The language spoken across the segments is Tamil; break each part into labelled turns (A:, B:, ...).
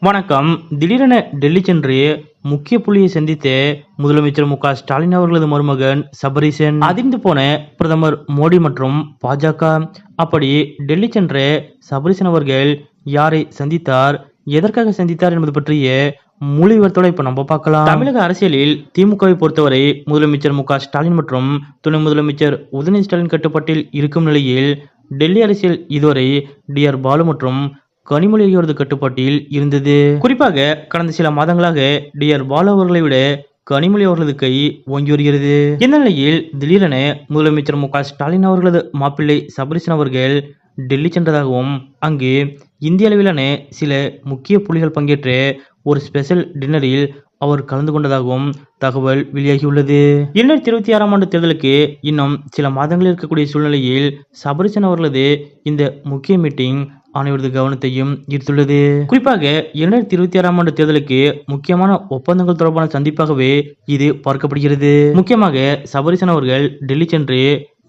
A: வணக்கம். திடீரென டெல்லி சென்று முக்கிய புள்ளியை சந்தித்த முதலமைச்சர் மு க ஸ்டாலின் அவர்களது மருமகன் சபரீசன். அதிர்ந்து போன பிரதமர் மோடி மற்றும் பாஜக. அப்படி டெல்லி சென்ற சபரீசன் அவர்கள் யாரை சந்தித்தார், எதற்காக சந்தித்தார் என்பது பற்றிய முழு விவரத்தோட இப்ப நம்ம பார்க்கலாம். தமிழக அரசியலில் திமுகவை பொறுத்தவரை முதலமைச்சர் மு க ஸ்டாலின் மற்றும் துணை முதலமைச்சர் உதயநிதி ஸ்டாலின் கட்டுப்பாட்டில் இருக்கும் நிலையில் டெல்லி அரசியல் இதுவரை டி.ஆர். பாலு மற்றும் கனிமொழி ஆகியோரது கட்டுப்பாட்டில் இருந்தது. குறிப்பாக கடந்த சில மாதங்களாக டி.ஆர். பாலு அவர்களை விட கனிமொழி அவர்களது கை ஓங்கி வருகிறது. இந்த நிலையில் திடீரென முதலமைச்சர் மு க ஸ்டாலின் அவர்களது மாப்பிள்ளை சபரீசன் அவர்கள் டெல்லி சென்றதாகவும் அங்கு இந்திய அளவிலான சில முக்கிய புள்ளிகள் பங்கேற்ற ஒரு ஸ்பெஷல் டின்னரில் அவர் கலந்து கொண்டதாகவும் தகவல் வெளியாகியுள்ளது. 2026ஆம் ஆண்டு தேர்தலுக்கு இன்னும் சில மாதங்கள் இருக்கக்கூடிய சூழ்நிலையில் சபரீசன் அவர்களது இந்த முக்கிய மீட்டிங் அனைவரது கவனத்தையும் ஈர்த்துள்ளது. குறிப்பாக 2026ஆம் ஆண்டு தேர்தலுக்கு முக்கியமான ஒப்பந்தங்கள் தொடர்பான சந்திப்பாகவே இது பார்க்கப்படுகிறது. முக்கியமாக சபரீசன் அவர்கள் டெல்லி சென்று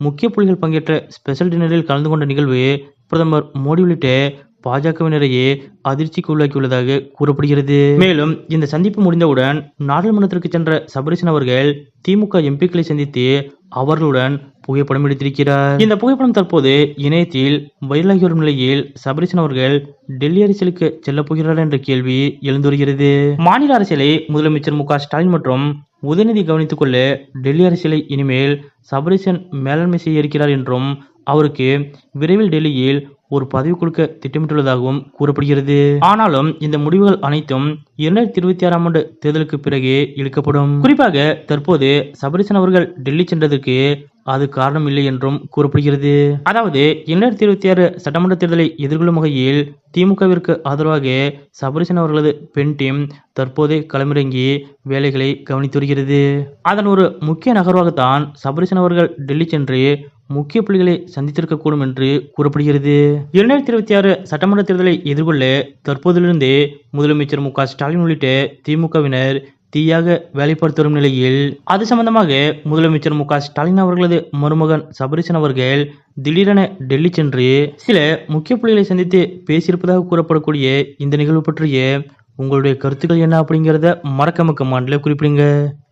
A: முக்கிய புள்ளிகள் பங்கேற்ற ஸ்பெஷல் டின்னரில் கலந்து கொண்ட நிகழ்வு பிரதமர் மோடி உள்ளிட்ட பாஜகவினரையே அதிர்ச்சிக்கு உள்ளாக்கியுள்ளதாக கூறப்படுகிறது. மேலும் இந்த சந்திப்பு முடிந்தவுடன் நாடாளுமன்றத்திற்கு சென்ற சபரீசன் அவர்கள் திமுக எம்பிக்களை சந்தித்து அவர்களுடன் புகைப்படம் எடுத்திருக்கிறார். இந்த புகைப்படம் தற்போது இணையத்தில் வைரலாகி வரும் நிலையில் சபரீசன் அவர்கள் டெல்லி அரசியலுக்கு செல்ல போகிறார் என்ற கேள்வி எழுந்து வருகிறது. மாநில அரசியலை முதலமைச்சர் மு க ஸ்டாலின் மற்றும் உதயநிதி கவனித்துக் கொள்ள டெல்லி அரசியலை இனிமேல் சபரீசன் மேலாண்மை செய்ய இருக்கிறார் என்றும் அவருக்கு விரைவில் டெல்லியில் ஒரு பதவி கொடுக்க திட்டமிட்டுள்ளதாகவும் கூறப்படுகிறது. ஆனாலும் இந்த முடிவுகள் அனைத்தும் 2026ஆம் ஆண்டு தேர்தலுக்கு பிறகே எடுக்கப்படும். குறிப்பாக தற்போது சபரீசன் அவர்கள் டெல்லி சென்றதற்கு அது காரணம் இல்லை என்றும் கூறப்படுகிறது. அதாவது 2026 சட்டமன்ற தேர்தலை எதிர்கொள்ளும் வகையில் திமுகவிற்கு ஆதரவாக சபரீசன் அவர்களது பெண் டீம் தற்போதே களமிறங்கி வேலைகளை கவனித்து வருகிறது. அதன் ஒரு முக்கிய நகர்வாகத்தான் சபரீசன் அவர்கள் டெல்லி சென்று முக்கிய புள்ளிகளை சந்தித்திருக்கக்கூடும் என்று கூறப்படுகிறது. 2026 சட்டமன்ற தேர்தலை எதிர்கொள்ள தற்போதிலிருந்து முதலமைச்சர் மு க ஸ்டாலின் உள்ளிட்ட திமுகவினர் தீயாக வேலை பார்த்து வரும் நிலையில் அது சம்பந்தமாக முதலமைச்சர் மு க ஸ்டாலின் அவர்களது மருமகன் சபரீசன் அவர்கள் திடீரென டெல்லி சென்று சில முக்கிய புள்ளிகளை சந்தித்து பேசியிருப்பதாக கூறப்படக்கூடிய இந்த நிகழ்வு பற்றிய உங்களுடைய கருத்துக்கள் என்ன அப்படிங்கிறத மறக்காம கமெண்ட்ல குறிப்பிடுங்க.